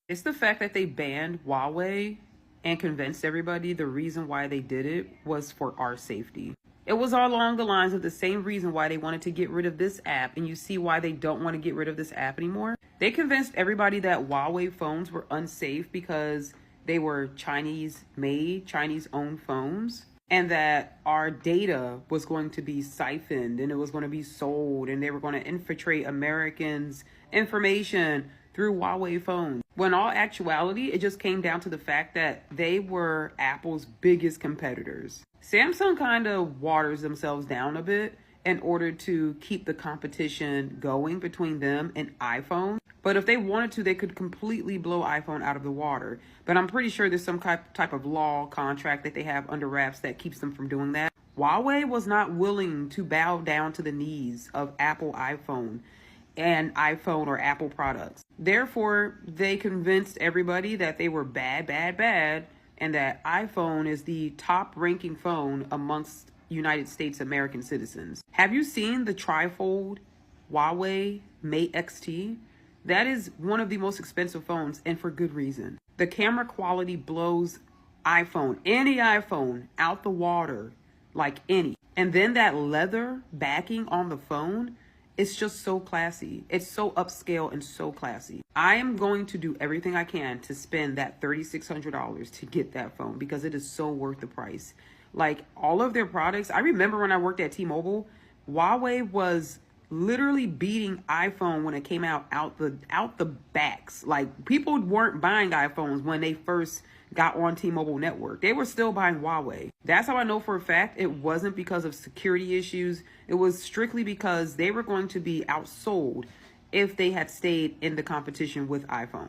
It's the fact that they banned Huawei and convinced everybody the reason why they did it was for our safety. It was all along the lines of the same reason why they wanted to get rid of this app, and you see why they don't want to get rid of this app anymore. They convinced everybody that Huawei phones were unsafe because they were Chinese made, Chinese owned phones, and that our data was going to be siphoned and it was going to be sold, and they were going to infiltrate Americans' information through Huawei phones. When in all actuality, it just came down to the fact that they were Apple's biggest competitors. Samsung kind of waters themselves down a bit in order to keep the competition going between them and iPhone. But if they wanted to, they could completely blow iPhone out of the water. But I'm pretty sure there's some type of law contract that they have under wraps that keeps them from doing that. Huawei was not willing to bow down to the knees of Apple iPhone and iPhone or Apple products. Therefore, they convinced everybody that they were bad, and that iPhone is the top ranking phone amongst United States American citizens. Have you seen the trifold Huawei Mate XT? That is one of the most expensive phones, and for good reason. The camera quality blows iPhone, any iPhone, out the water like any. And then that leather backing on the phone, it's just so classy. It's so upscale and so classy. I am going to do everything I can to spend that $3,600 to get that phone because it is so worth the price. Like all of their products, I remember when I worked at T-Mobile, Huawei was literally beating iPhone when it came out the backs. Like people weren't buying iPhones when they first got on T-Mobile network. They were still buying Huawei. That's how I know for a fact it wasn't because of security issues. It was strictly because they were going to be outsold if they had stayed in the competition with iPhone.